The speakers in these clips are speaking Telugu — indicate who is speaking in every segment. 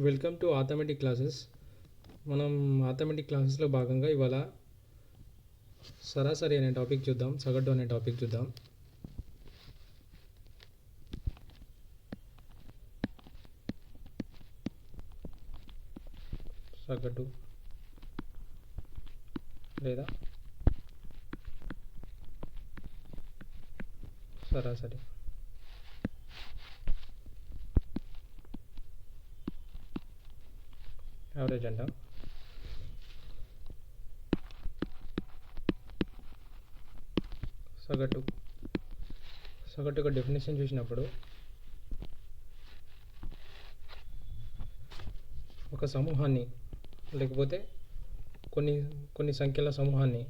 Speaker 1: Welcome to arithmetic classes. మనం ఆథమెటిక్ క్లాసెస్లో భాగంగా ఇవాళ సరాసరి అనే టాపిక్ చూద్దాం, సగటు అనే టాపిక్ చూద్దాం. సగటు లేదా సరాసరి. యావరేజ్ అంట. సగటు యొక్క డెఫినేషన్ చూసినప్పుడు ఒక సమూహాన్ని లేకపోతే కొన్ని సంఖ్యల సమూహాన్ని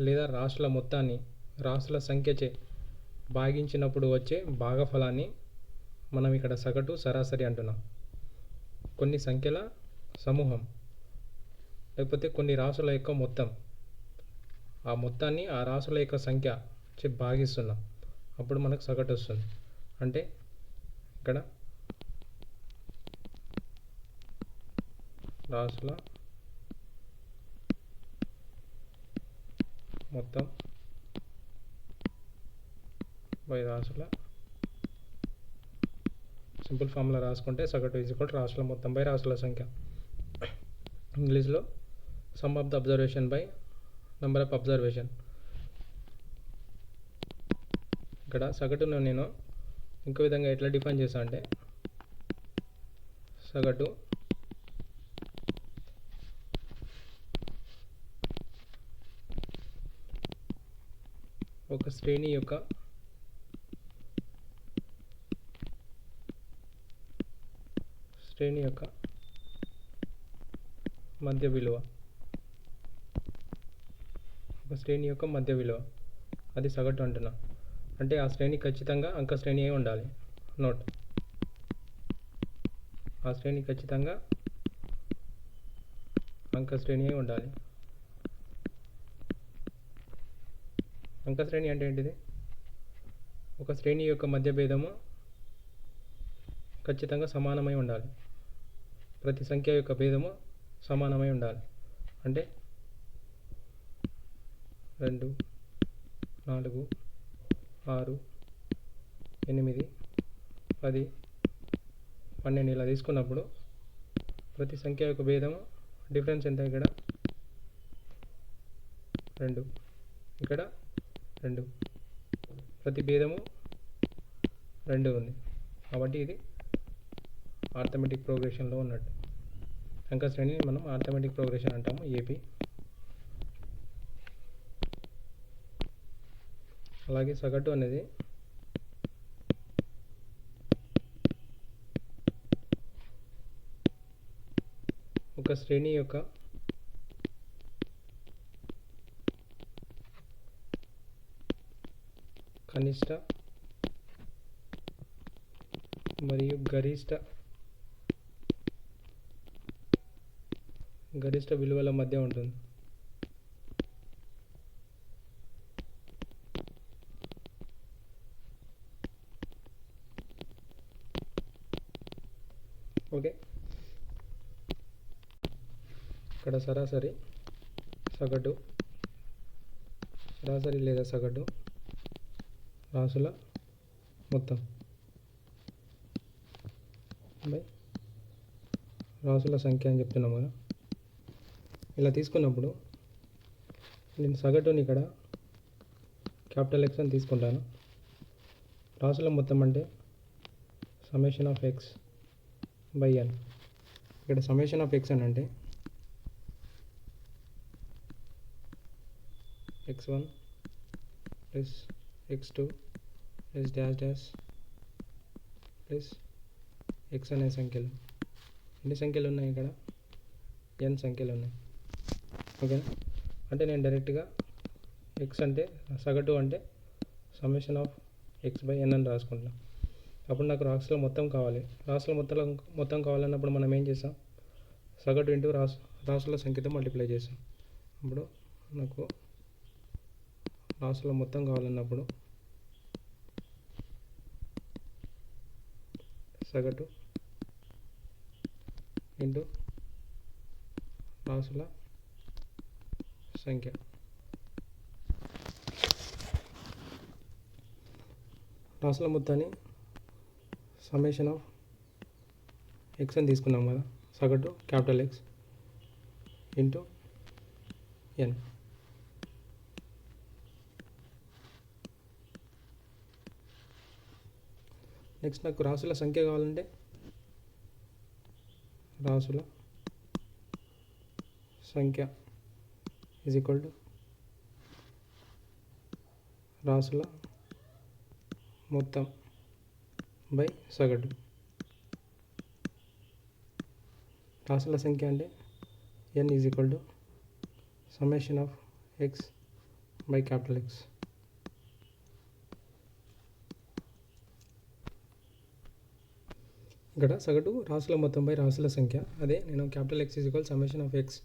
Speaker 1: లేదా రాశుల మొత్తాన్ని రాశుల సంఖ్యచే భాగించినప్పుడు వచ్చే భాగఫలాన్ని మనం ఇక్కడ సగటు సరాసరి అంటున్నాం. కొన్ని సంఖ్యల సమూహం లేకపోతే కొన్ని రాశుల యొక్క మొత్తం, ఆ మొత్తాన్ని ఆ రాశుల యొక్క సంఖ్య చే భాగిస్తున్నాం, అప్పుడు మనకు సగటు వస్తుంది. అంటే ఇక్కడ రాశుల మొత్తం బై రాశుల, సింపుల్ ఫార్ములా రాసుకుంటే సగటు ఈక్వల్ రాశుల మొత్తం బై రాశుల సంఖ్య. ఇంగ్లీష్లో some of the observation by number of observation. ఇక్కడ సగటును నేను ఇంకో విధంగా ఎట్లా డిఫైన్ చేశా అంటే, సగటు ఒక శ్రేణి యొక్క మధ్య విలువ. ఒక శ్రేణి యొక్క మధ్య విలువ అది సగటు అంటున్నా. అంటే ఆ శ్రేణి ఖచ్చితంగా అంక శ్రేణి అయి ఉండాలి. నోట్, ఆ శ్రేణి ఖచ్చితంగా అంక శ్రేణి అయి ఉండాలి. అంక శ్రేణి అంటే ఏంటిది? ఒక శ్రేణి యొక్క మధ్య భేదము ఖచ్చితంగా సమానమై ఉండాలి. ప్రతి సంఖ్య యొక్క భేదము సమానమై ఉండాలి. అంటే 2, 4, 6, 8, 10, 12 ఇలా తీసుకున్నప్పుడు ప్రతి సంఖ్య యొక్క భేదము డిఫరెన్స్ ఎంత? ఇక్కడ 2, ఇక్కడ 2, ప్రతి భేదము 2 ఉంది. కాబట్టి ఇది ఆర్థమెటిక్ ప్రోగ్రెషన్లో ఉన్నట్టు. అంక శ్రేణిని మనం ఆర్థమెటిక్ ప్రోగ్రెషన్ అంటాము, ఏపీ. అలాగే సగటు అనేది ఒక శ్రేణి యొక్క కనిష్ట మరియు గరిష్ట విలువల మధ్య ఉంటుంది. ఓకే, ఇక్కడ సరాసరి, సగటు, సరాసరి లేదా సగటు రాశుల మొత్తం బై రాశుల సంఖ్య అని చెప్తున్నాం కదా. ఇలా తీసుకున్నప్పుడు నేను సగటుని ఇక్కడ క్యాపిటల్ X అని తీసుకుంటాను. రాశుల మొత్తం అంటే summation of X by N. ఇక్కడ సమ్మేషన్ ఆఫ్ X అని అంటే x1 plus x2 plus dash dash plus x అనే సంఖ్యలు. ఎన్ని సంఖ్యలు ఉన్నాయి? ఇక్కడ n సంఖ్యలు ఉన్నాయి. ఓకేనా? అంటే నేను డైరెక్ట్గా x అంటే సగటు అంటే summation of x by n అని రాసుకుంటాను. అప్పుడు నాకు రాశుల మొత్తం కావాలి. రాశుల మొత్తం కావాలన్నప్పుడు మనం ఏం చేస్తాం? సగటు ఇంటూ రాశుల సంఖ్యతో మల్టిప్లై చేస్తాం. అప్పుడు నాకు రాశుల మొత్తం కావాలన్నప్పుడు సగటు ఇంటూ రాసుల సంఖ్య. రాసుల మొత్తాన్ని సమ్మేషన్ ఆఫ్ ఎక్స్ అని తీసుకున్నాం కదా, సగటు క్యాపిటల్ ఎక్స్ ఇంటూ ఎన్. నెక్స్ట్ నాకు రాసుల సంఖ్య కావాలంటే రాసుల సంఖ్య ఈజ్ ఈక్వల్ టు రాసుల మొత్తం బై సగటు. రాసుల సంఖ్య అంటే n is equal to summation of x by capital x. ఇక్కడ సగటు రాసుల మొత్తం బై రాసుల సంఖ్య, అదే నేను capital x is equal summation of x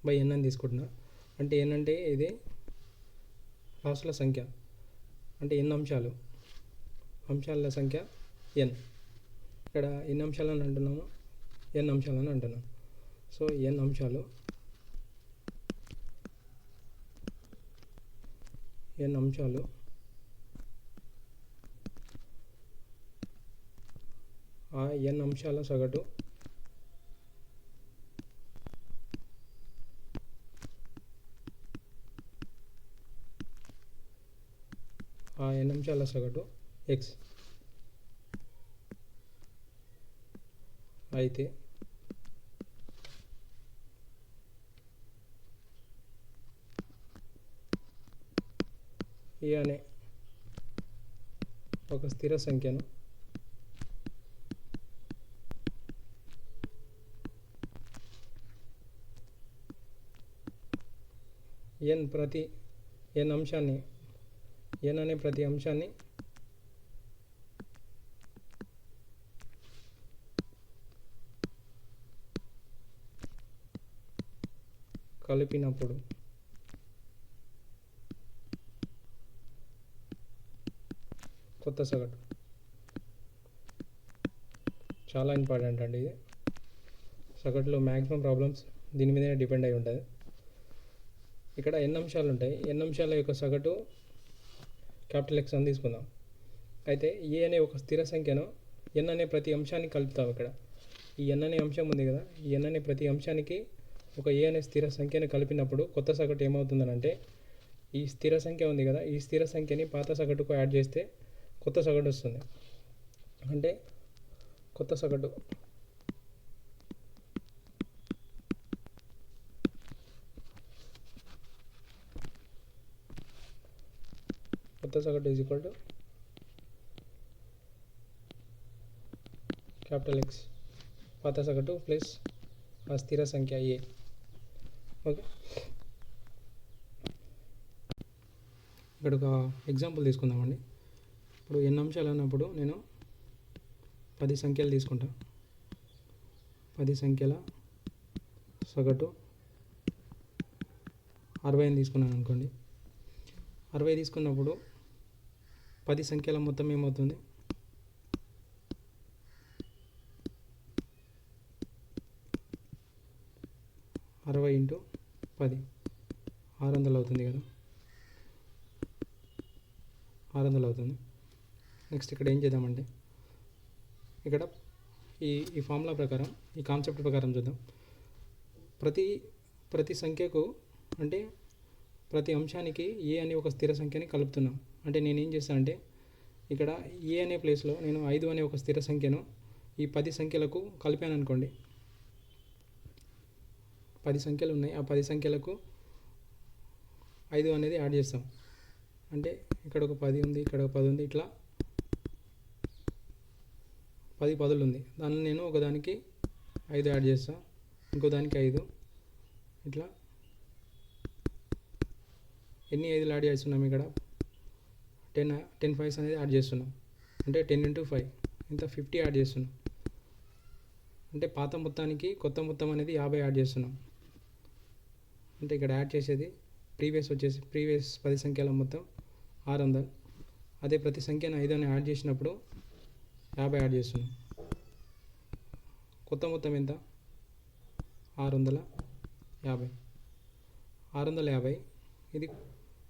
Speaker 1: by n అని తీసుకుంటున్నా. అంటే ఎన్ అంటే ఇది రాసుల సంఖ్య, అంటే ఎన్ అంశాలు, అంశాల సంఖ్య ఎన్. ఇక్కడ ఎన్ని అంశాలని అంటున్నాము, ఎన్ అంశాలని అంటున్నాం. సో ఎన్ అంశాలు, ఎన్ అంశాలు ఆ ఎన్ అంశాల సగటు ఎక్స్ అయితే ఏ అనే ఒక స్థిర సంఖ్యను ఎన్ అనే ప్రతి అంశాన్ని కలిపినప్పుడు కొత్త సగటు. చాలా ఇంపార్టెంట్ అండి ఇది. సగటులో మ్యాక్సిమం ప్రాబ్లమ్స్ దీని మీదనే డిపెండ్ అయి ఉంటుంది. ఇక్కడ ఎన్ని అంశాలు ఉంటాయి, ఎన్ని అంశాల యొక్క సగటు క్యాపిటల్ ఎక్స్ అని తీసుకుందాం. అయితే ఏ అనే ఒక స్థిర సంఖ్యను ఎన్ అనే ప్రతి అంశాన్ని కలుపుతాం. ఇక్కడ ఈ ఎన్ అనే అంశం ఉంది కదా, ఈ ఎన్ అనే ప్రతి అంశానికి ఒక ఏ అనే స్థిర సంఖ్యను కలిపినప్పుడు కొత్త సగటు ఏమవుతుందనంటే, ఈ స్థిర సంఖ్య ఉంది కదా, ఈ స్థిర సంఖ్యని పాత సగటుకు యాడ్ చేస్తే కొత్త సగటు వస్తుంది. అంటే కొత్త సగటు is equal to capital X పాత సగటు ప్లస్ ఆ స్థిర సంఖ్య ఏ. ఓకే, ఇక్కడ ఒక ఎగ్జాంపుల్ తీసుకుందామండి. ఇప్పుడు ఎన్ని అంశాలు అన్నప్పుడు నేను 10 సంఖ్యలు తీసుకుంటా. 10 సంఖ్యల సగటు 60 అని తీసుకున్నాను అనుకోండి. 60 తీసుకున్నప్పుడు 10 సంఖ్యల మొత్తం ఏమవుతుంది, 60 ఇంటూ 10 600 అవుతుంది కదా, 600 అవుతుంది. నెక్స్ట్ ఇక్కడ ఏం చేద్దామంటే, ఇక్కడ ఈ ఫార్ములా ప్రకారం, ఈ కాన్సెప్ట్ ప్రకారం చూద్దాం. ప్రతి సంఖ్యకు అంటే ప్రతి అంశానికి ఏ అనే ఒక స్థిర సంఖ్యని కలుపుతున్నాం. అంటే నేను ఏం చేస్తాను అంటే, ఇక్కడ ఏ అనే ప్లేస్లో నేను 5 అనే ఒక స్థిర సంఖ్యను ఈ 10 సంఖ్యలకు కలిపాను అనుకోండి. 10 సంఖ్యలు ఉన్నాయి, ఆ 10 సంఖ్యలకు 5 అనేది యాడ్ చేస్తాం. అంటే ఇక్కడ ఒక 10 ఉంది, ఇక్కడ ఒక 10 ఉంది, ఇట్లా 10 పదులు ఉంది. దాన్ని నేను ఒకదానికి 5 యాడ్ చేస్తాను, ఇంకో దానికి 5, ఇట్లా ఎన్ని 5లు యాడ్ చేస్తున్నాం, ఇక్కడ 10 5s అనేది యాడ్ చేస్తున్నాం. అంటే 10 into 5 ఇంత 50 యాడ్ చేస్తున్నాం. అంటే పాత మొత్తానికి కొత్త మొత్తం అనేది 50 యాడ్ చేస్తున్నాం. అంటే ఇక్కడ యాడ్ చేసేది ప్రీవియస్ 10 సంఖ్యల మొత్తం 600. అదే ప్రతి సంఖ్యను 5 అని యాడ్ చేసినప్పుడు 50 యాడ్ చేస్తున్నాం. కొత్త మొత్తం ఎంత, 650. 650 ఇది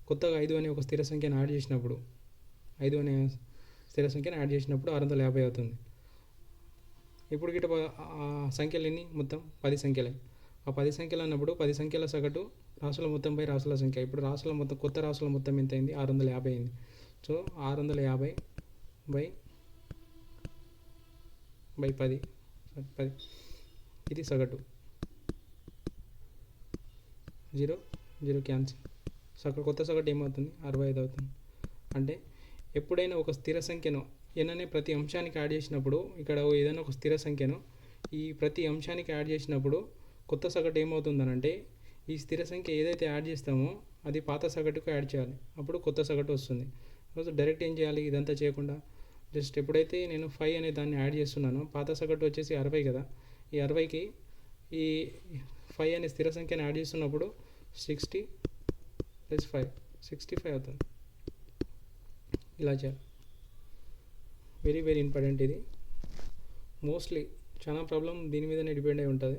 Speaker 1: కొత్తగా 5 అనే ఒక స్థిర సంఖ్యను యాడ్ చేసినప్పుడు 5 అనే స్థిర సంఖ్యను యాడ్ చేసినప్పుడు 650 అవుతుంది. ఇప్పుడు గిట్ట ఆ సంఖ్యలు ఎన్ని మొత్తం 10 సంఖ్యలే. ఆ 10 సంఖ్యలు అన్నప్పుడు 10 సంఖ్యల సగటు రాసుల మొత్తం బై రాసుల సంఖ్య. ఇప్పుడు రాసుల మొత్తం కొత్త రాసుల మొత్తం ఎంత అయింది? 650 అయింది. సో 650 బై 10 ఇది సగటు. 0 0 క్యాన్సిల్. కొత్త సగటు ఏమవుతుంది? 65 అవుతుంది. అంటే ఎప్పుడైనా ఒక స్థిర సంఖ్యను n అనే ప్రతి అంశానికి యాడ్ చేసినప్పుడు ఇక్కడ ఏదైనా ఒక స్థిర సంఖ్యను ఈ ప్రతి అంశానికి యాడ్ చేసినప్పుడు కొత్త సగటు ఏమవుతుందనంటే ఈ స్థిర సంఖ్య ఏదైతే యాడ్ చేస్తామో అది పాత సగటుకు యాడ్ చేయాలి. అప్పుడు కొత్త సగటు వస్తుంది. రోజు డైరెక్ట్ ఏం చేయాలి? ఇదంతా చేయకుండా జస్ట్ ఎప్పుడైతే నేను 5 అనే దాన్ని యాడ్ చేస్తున్నానో పాత సగటు వచ్చేసి 60 కదా. ఈ 60కి ఈ 5 అనే స్థిర సంఖ్యను యాడ్ చేస్తున్నప్పుడు 60 + 5 65 అవుతుంది. ఇలా చేయాలి. Very very important. ఇది మోస్ట్లీ చాలా ప్రాబ్లం దీని మీదనే డిపెండ్ అయి ఉంటుంది.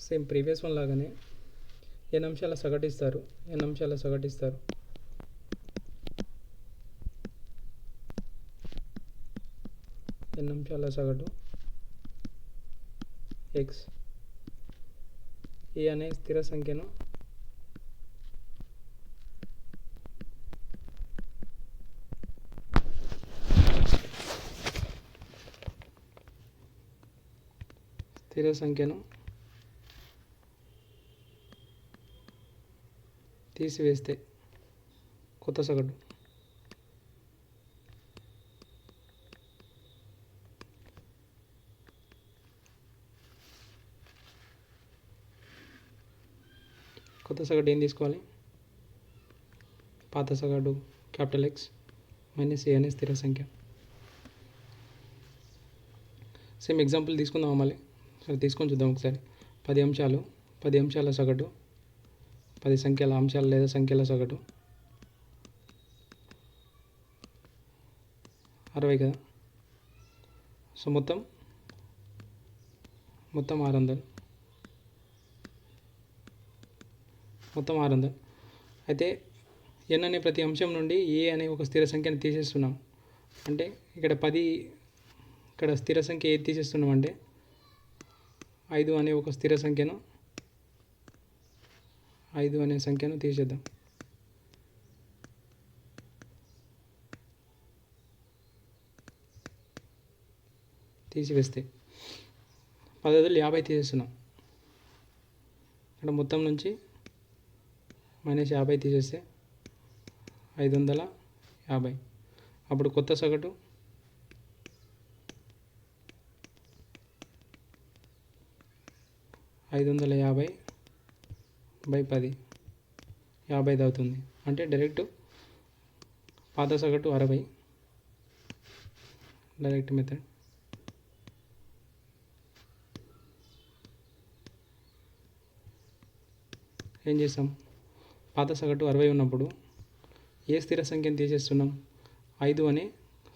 Speaker 1: సేమ్ ప్రీవియస్ వన్ లాగానే n అంశాల సగటు ఇస్తారు. n అంశాల సగటు ఇస్తారు. n అంశాల సగటు x a అనే స్థిర సంఖ్యను తీసివేస్తే కొత్త సగటు ఏం తీసుకోవాలి? పాత సగటు క్యాపిటల్ X మైనస్ a అనే స్థిర సంఖ్య. సేమ్ ఎగ్జాంపుల్ తీసుకుందాం మళ్ళీ. సరే తీసుకొని చూద్దాం ఒకసారి. 10 అంశాల సగటు 10 సంఖ్యల అంశాలు లేదా సంఖ్యల సగటు 60 కదా. సో మొత్తం 600. అయితే n అనే ప్రతి అంశం నుండి a అనే ఒక స్థిర సంఖ్యను తీసేస్తున్నాం. అంటే ఇక్కడ 10 ఇక్కడ స్థిర సంఖ్య ఏది తీసేస్తున్నాం అంటే 5 అనే ఒక స్థిర సంఖ్యను 5 అనే సంఖ్యను తీసేద్దాం. తీసివేస్తే 10 తీసేస్తున్నాం. ఇక్కడ మొత్తం నుంచి -50 తీసేస్తే 550. అప్పుడు కొత్త సగటు 550 బై 10 55 అవుతుంది. అంటే డైరెక్ట్ పాత సగటు 60 డైరెక్ట్ మెథడ్. ఏం చేస్తాం? పాత సగటు 60 ఉన్నప్పుడు ఏ స్థిర సంఖ్యను తీసేస్తున్నాం? 5 అనే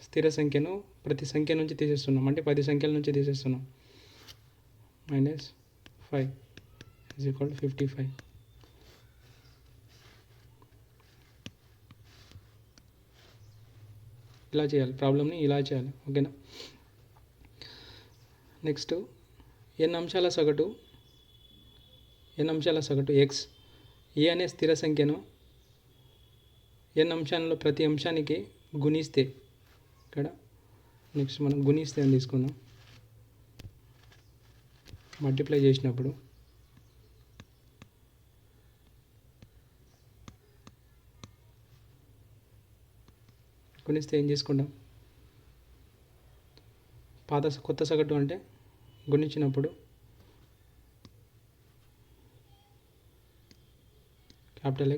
Speaker 1: స్థిర సంఖ్యను ప్రతి సంఖ్య నుంచి తీసేస్తున్నాం. అంటే 10 సంఖ్యల నుంచి తీసేస్తున్నాం. -5 = 55. ఇలా చేయాలి. ప్రాబ్లమ్ని ఇలా చేయాలి. ఓకేనా? నెక్స్ట్ n అంశాల సగటు x a అనే స్థిర సంఖ్యను n అంశాలలో ప్రతి అంశానికి గుణిస్తే ఇక్కడ నెక్స్ట్ మనం గుణిస్తే అని తీసుకుందాం. మల్టిప్లై చేసినప్పుడు గుణిస్తే ఏం చేసుకుంటాం? కొత్త సగటు అంటే గుణించినప్పుడు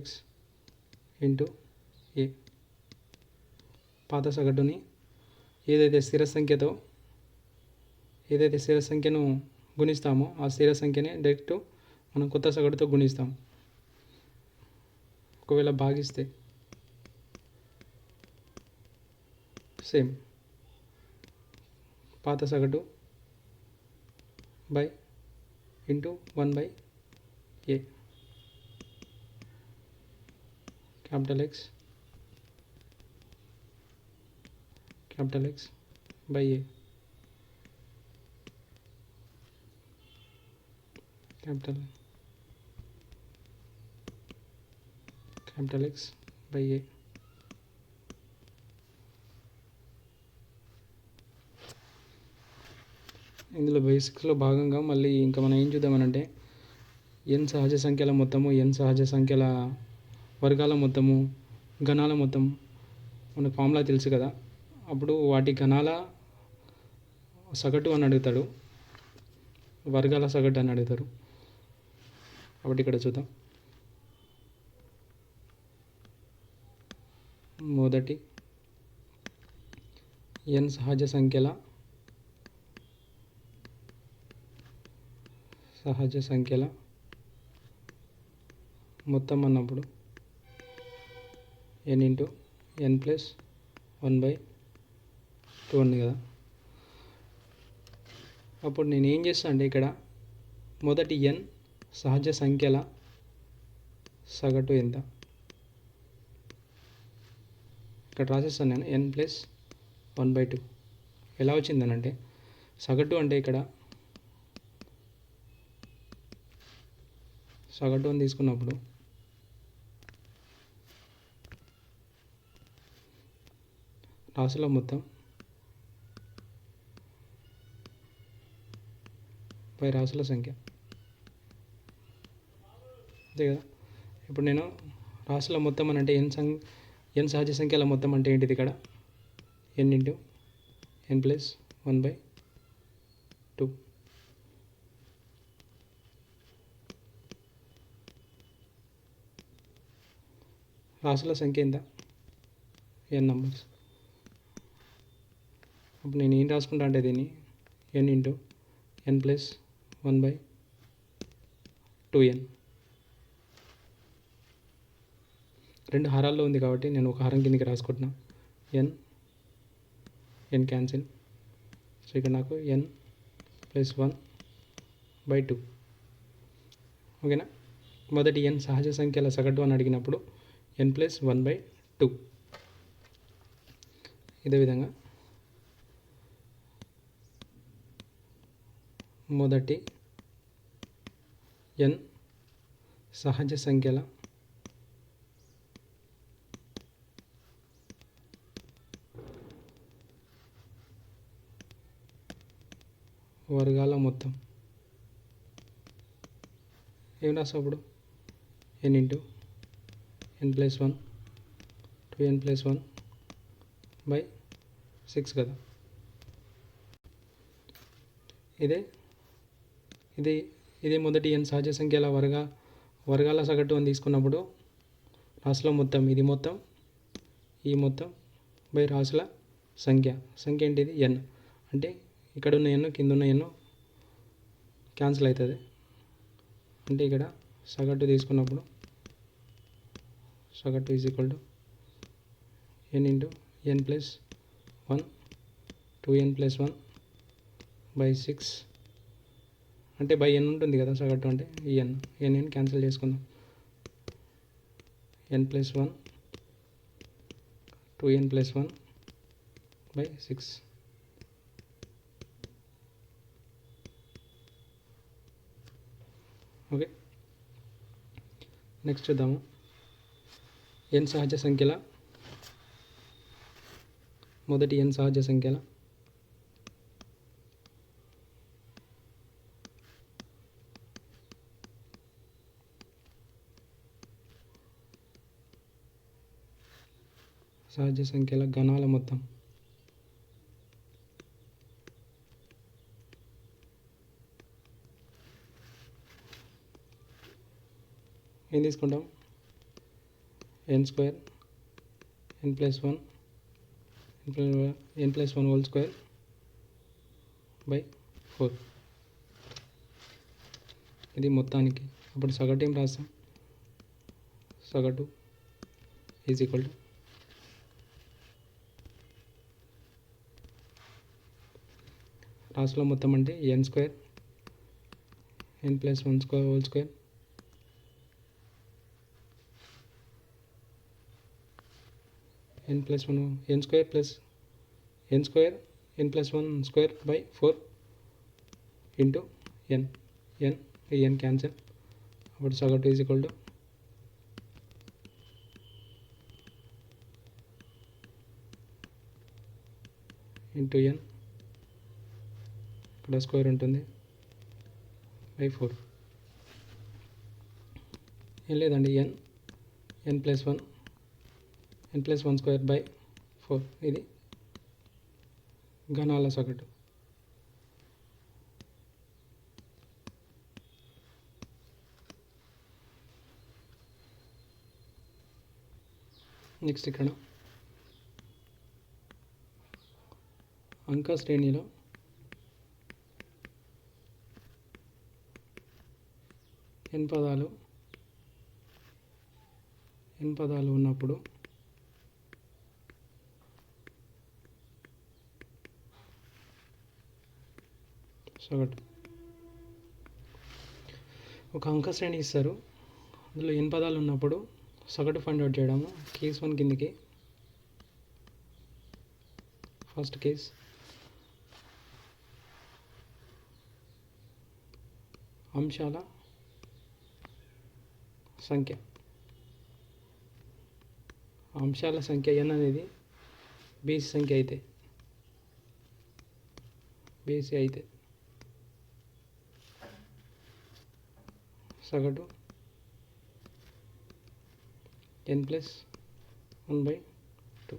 Speaker 1: X ఇంటూ a. పాత సగటుని ఏదైతే స్థిర సంఖ్యను గుణిస్తామో ఆ స్థిర సంఖ్యని డైరెక్ట్ మనం కొత్త సగటుతో గుణిస్తాం. ఒకవేళ భాగిస్తే సేమ్ పాత సగటు by into 1 by a capital x by a capital x by a. ఇందులో బేసిక్స్లో భాగంగా మళ్ళీ ఇంకా మనం ఏం చూద్దామనంటే ఎన్ సహజ సంఖ్యల మొత్తము, ఎన్ సహజ సంఖ్యల వర్గాల మొత్తము, గణాల మొత్తం మనకు ఫార్ములా తెలుసు కదా. అప్పుడు వాటి గణాల సగటు అని అడుగుతాడు, వర్గాల సగటు అని అడుగుతారు. కాబట్టి ఇక్కడ చూద్దాం. మొదటి ఎన్ సహజ సంఖ్యల మొత్తం అన్నప్పుడు ఎన్ ఇంటూ ఎన్ ప్లస్ 1/2 ఉంది కదా. అప్పుడు నేను ఏం చేస్తాను అంటే ఇక్కడ మొదటి ఎన్ సహజ సంఖ్యల సగటు ఎంత ఇక్కడ రాసేస్తాను నేను. ఎన్ ప్లస్ 1/2 ఎలా వచ్చిందనంటే సగటు అంటే ఇక్కడ సగటు అని తీసుకున్నప్పుడు రాసుల మొత్తం పై రాసుల సంఖ్య అంతే కదా. ఇప్పుడు నేను రాసుల మొత్తం అని అంటే ఎన్ సహజ సంఖ్యల మొత్తం అంటే ఏంటిది ఇక్కడ ఎన్ ఇంటూ ఎన్ ప్లస్ 1/2. రాసుల సంఖ్య ఎంత ఎన్ నంబర్స్. అప్పుడు నేను ఏం రాసుకుంటా అంటే దీన్ని ఎన్ ఇంటూ ఎన్ ప్లస్ 1/2n. రెండు హారాల్లో ఉంది కాబట్టి నేను ఒక హారం కిందకి రాసుకుంటున్నా. ఎన్ క్యాన్సిల్. సో ఇక్కడ నాకు ఎన్ ప్లస్ 1/2 ఓకేనా. మొదటి ఎన్ సహజ సంఖ్యల సగటు అని అడిగినప్పుడు ఎన్ ప్లస్ 1/2. ఇదే విధంగా మొదటి ఎన్ సహజ సంఖ్యల వర్గాల మొత్తం ఏం రాస్తావు అప్పుడు ఎన్ into n plus 1 2n plus 1/6 కదా. ఇదే మొదటి ఎన్ సహజ సంఖ్యల వర్గాల సగటు అని తీసుకున్నప్పుడు రాసుల మొత్తం ఇది మొత్తం ఈ మొత్తం బై రాసుల సంఖ్య ఏంటిది ఎన్. అంటే ఇక్కడ ఉన్న ఎన్ను కింద ఉన్న ఎన్ను క్యాన్సిల్ అవుతుంది. అంటే ఇక్కడ సగటు తీసుకున్నప్పుడు సగటు is equal to n into n plus 1 2n plus 1/6. అంటే బై ఎన్ ఉంటుంది కదా సగటు అంటే ఈ ఎన్ క్యాన్సిల్ చేసుకుందాం. N plus 1 2n plus 1/6. Okay. Next చూద్దాము ఎన్ సహజ సంఖ్యల మొదటి ఎన్ సహజ సంఖ్యల గణాల మొత్తం ఏం తీసుకుంటాం n square n plus 1 whole square by 4. ఇది మొత్తానికి. అప్పుడు సగటు ఏం రాస్తాం సగటు ఈజ్ ఈక్వల్ టు రాసుల మొత్తం అంటే ఎన్ square n plus 1 square whole square n plus 1 n square plus n square n plus 1 square by 4 into n n cancel అప్పుడు సగటు ఈజ్ ఈక్వల్ టు ఇంటూ ఎన్ ఇక్కడ స్క్వేర్ ఉంటుంది బై 4 ఏం లేదండి n ప్లస్ 1 స్క్వేర్ బై 4 ఇది ఘనాల సగటు. నెక్స్ట్ ఇక్కడ అంక శ్రేణిలో n పదాలు ఉన్నప్పుడు సగటు. ఒక అంక శ్రేణి ఇస్తారు, అందులో n పదాలు ఉన్నప్పుడు సగటు ఫైండ్ అవుట్ చేయడము. కేస్ 1 కిందికి ఫస్ట్ కేస్ అంశాల సంఖ్య n అనేది బేసి సంఖ్య అయితే సగటు n ప్లస్ 1/2.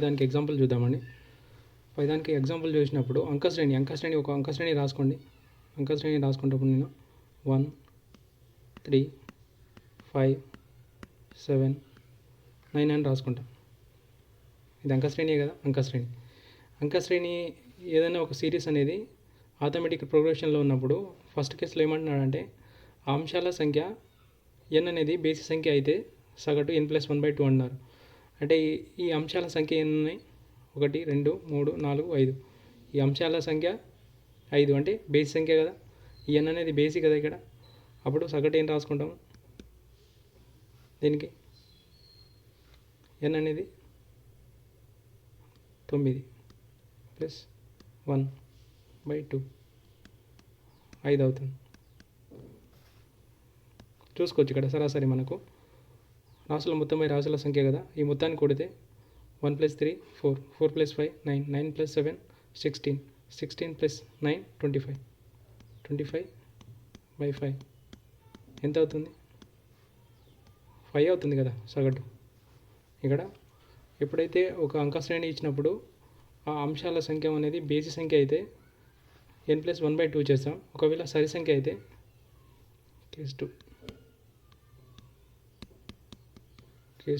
Speaker 1: దానికి ఎగ్జాంపుల్ చూద్దామండి. దానికి ఎగ్జాంపుల్ చూసినప్పుడు అంక శ్రేణి ఒక అంక శ్రేణి రాసుకోండి. అంక శ్రేణి రాసుకునేటప్పుడు నేను 1 3 5 7 9 అని రాసుకుంటాను. ఇది అంక శ్రేణి కదా. అంక శ్రేణి ఏదైనా ఒక సిరీస్ అనేది ఆటోమేటిక్ ప్రోగ్రెషన్లో ఉన్నప్పుడు ఫస్ట్ కేసులో ఏమంటున్నాడంటే ఆ అంశాల సంఖ్య n అనేది బేసి సంఖ్య అయితే సగటు n ప్లస్ 1/2 అన్నారు. అంటే ఈ అంశాల సంఖ్య ఎన్ని ఉన్నాయి? 1 2 3 4 5. ఈ అంశాల సంఖ్య 5 అంటే బేసి సంఖ్య కదా. ఈ n అనేది బేసి కదా ఇక్కడ. అప్పుడు సగటు ఏం రాసుకుంటాము? దీనికి n అనేది 9 ప్లస్ 1/2 5 అవుతుంది. చూసుకోవచ్చు ఇక్కడ సరాసరి మనకు రాసుల మొత్తం రాసుల సంఖ్య కదా. ఈ మొత్తాన్ని కూడితే 1 + 3 4 4 + 5 9 9 + 7 16 16 + 9 25 25/5 ఎంత అవుతుంది? 5 అవుతుంది కదా సగటు. ఇక్కడ ఎప్పుడైతే ఒక అంక శ్రేణి ఇచ్చినప్పుడు ఆ అంశాల సంఖ్య అనేది బేసి సంఖ్య అయితే n + 1/2 చేస్తాం. ఒకవేళ సరి సంఖ్య అయితే కేస్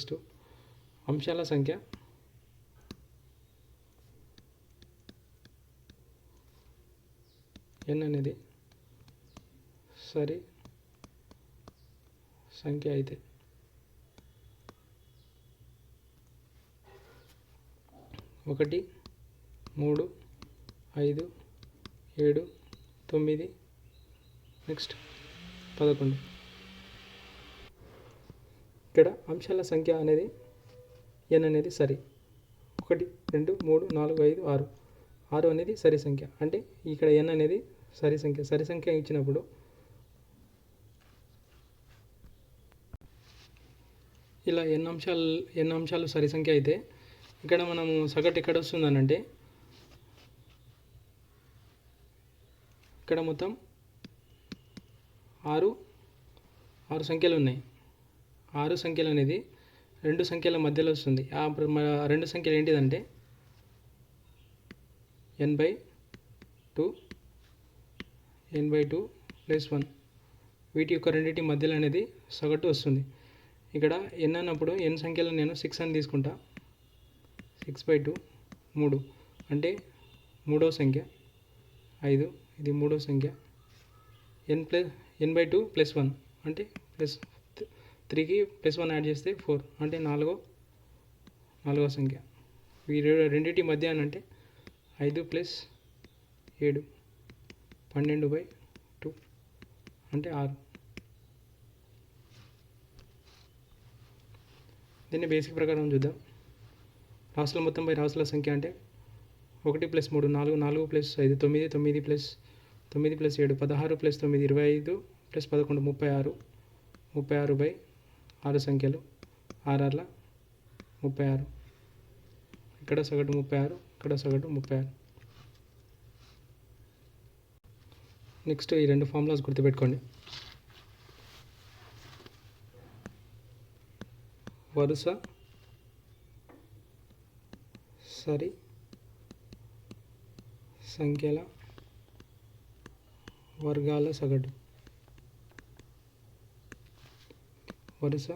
Speaker 1: 2 అంశాల సంఖ్య n అనేది సరి సంఖ్య అయితే 1 3 5 7 9 నెక్స్ట్ 11. ఇక్కడ అంశాల సంఖ్య అనేది n అనేది సరి. 1 2 3 4 5 6 6 అనేది సరి సంఖ్య. అంటే ఇక్కడ n అనేది సరి సంఖ్య ఇచ్చినప్పుడు ఇలా n అంశాలు సరి సంఖ్య అయితే ఇక్కడ మనము సగటు ఎక్కడ వస్తుందనంటే ఇక్కడ మొత్తం 6 సంఖ్యలు ఉన్నాయి. 6 సంఖ్యలు అనేది 2 సంఖ్యల మధ్యలో వస్తుంది. ఆ 2 సంఖ్యలు ఏంటిదంటే n/2 + 1 వీటి యొక్క రెండింటి మధ్యలో అనేది సగటు వస్తుంది. ఇక్కడ n అన్నప్పుడు n సంఖ్యలో నేను 6 అని తీసుకుంటా. 6/2 3 అంటే మూడవ సంఖ్య 5 ఇది మూడవ సంఖ్య. n/2 + 1 అంటే +3కి +1 యాడ్ చేస్తే 4 అంటే నాలుగవ సంఖ్య. ఈ రెండింటి మధ్య అంటే 5 ప్లస్ 7 12/2 అంటే 6. దీన్ని బేసిక్ ప్రకారం చూద్దాం. రాసుల మొత్తం బై రాసుల సంఖ్య అంటే 1 + 3 4, 4 + 5 9, 9 + 9 + 7 16 + 9 25 + 11 36, 36/6 సంఖ్యలు 6 36. ఇక్కడ సగటు 36, ఇక్కడ సగటు 36. నెక్స్ట్ ఈ రెండు ఫార్ములాస్ గుర్తుపెట్టుకోండి. వరుస సరి సంఖ్యల వర్గాల సగటు. వరుస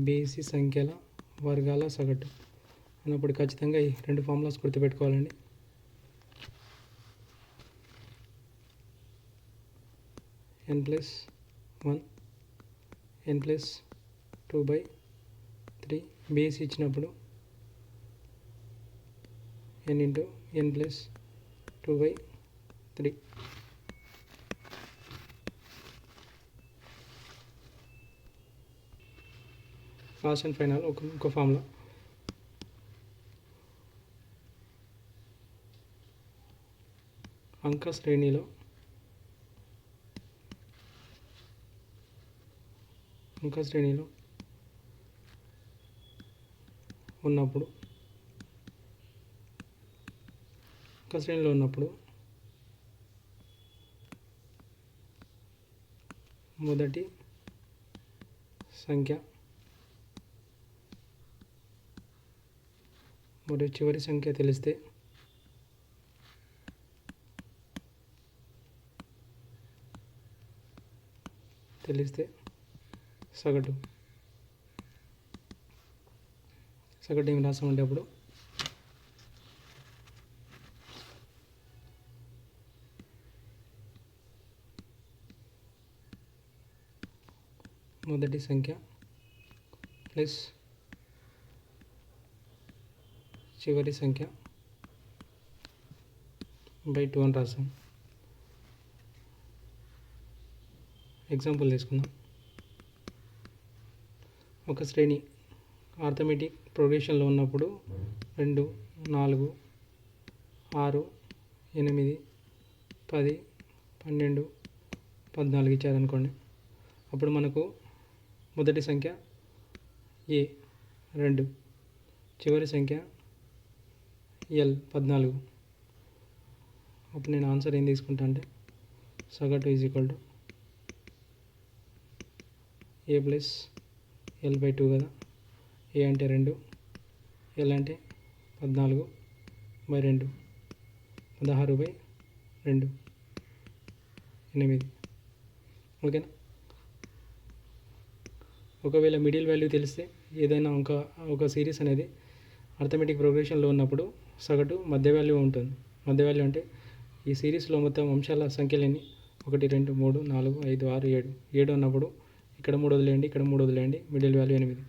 Speaker 1: బేసి సంఖ్యల వర్గాల సగటు అన్నప్పుడు ఖచ్చితంగా ఈ రెండు ఫార్ములాస్ గుర్తుపెట్టుకోవాలండి. n+1 n+2/3 బేస్ ఇచ్చినప్పుడు n × n+2/3. Last and final ఒక ఫార్ములా. అంక శ్రేణిలో ఉన్నప్పుడు మొదటి సంఖ్య మరియు చివరి సంఖ్య తెలిస్తే సగటు ఏం రాసామంటే అప్పుడు మొదటి సంఖ్య ప్లస్ చివరి సంఖ్య /2 అని రాసాం. ఎగ్జాంపుల్ తీసుకుందాం. ఒక శ్రేణి ఆర్థమెటిక్ ప్రోగ్రెషన్లో ఉన్నప్పుడు 2 4 6 8 10 12 14 ఇచ్చారనుకోండి. అప్పుడు మనకు మొదటి సంఖ్య A 2, చివరి సంఖ్య L 14. అప్పుడు నేను ఆన్సర్ ఏం తీసుకుంటా అంటే సగటు A + L/2 కదా. A అంటే 2, L అంటే 14/2, 16/2, 8. ఓకేనా. ఒకవేళ మిడిల్ వాల్యూ తెలిస్తే ఏదైనా ఒక సిరీస్ అనేది అర్థమెటిక్ ప్రోగ్రెషన్లో ఉన్నప్పుడు సగటు మధ్య వాల్యూ ఉంటుంది. మధ్య వాల్యూ అంటే ఈ సిరీస్లో మొత్తం అంశాల సంఖ్యలేని 1 2 3 4 5 6 7 అన్నప్పుడు ఇక్కడ 3 వదిలేయండి, ఇక్కడ 3 వదిలేయండి, మిడిల్ వాల్యూ 8.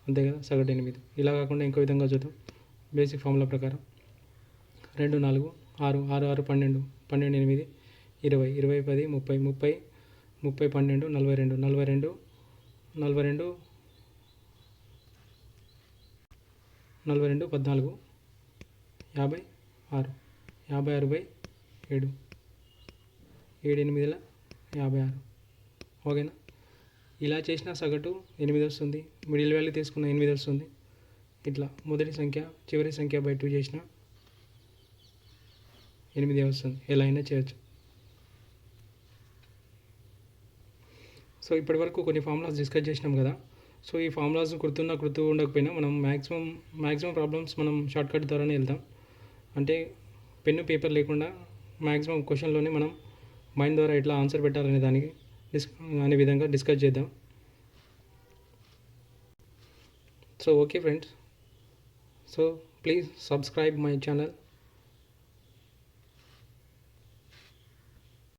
Speaker 1: అంతే కదా, సగటు 8. ఇలా కాకుండా ఇంకో విధంగా చూద్దాం. బేసిక్ ఫార్ములా ప్రకారం 2 4 6 6 6 12 12 8 20 20 10 30 30 30 12 42 42 42 42 14 56 56/7 7 8 56. ఓకేనా. ఇలా చేసిన సగటు 8 వస్తుంది. మిడిల్ వాల్యూ తీసుకున్న 8 వస్తుంది. ఇట్లా మొదటి సంఖ్య చివరి సంఖ్య /2 చేసిన 8 వస్తుంది. ఎలా అయినా చేయొచ్చు. సో ఇప్పటి వరకు కొన్ని ఫార్ములాస్ డిస్కస్ చేసినాం కదా. సో ఈ ఫార్ములాస్ గుర్తు ఉండకపోయినా మనం మ్యాక్సిమం ప్రాబ్లమ్స్ మనం షార్ట్కట్ ద్వారానే వెళ్తాం. అంటే పెన్ను పేపర్ లేకుండా మ్యాక్సిమం క్వశ్చన్లోనే మనం మైండ్ ద్వారా ఎట్లా ఆన్సర్ పెట్టాలనే దానికి అనే విధంగా డిస్కస్ చేద్దాం. So okay friends, so please subscribe my channel.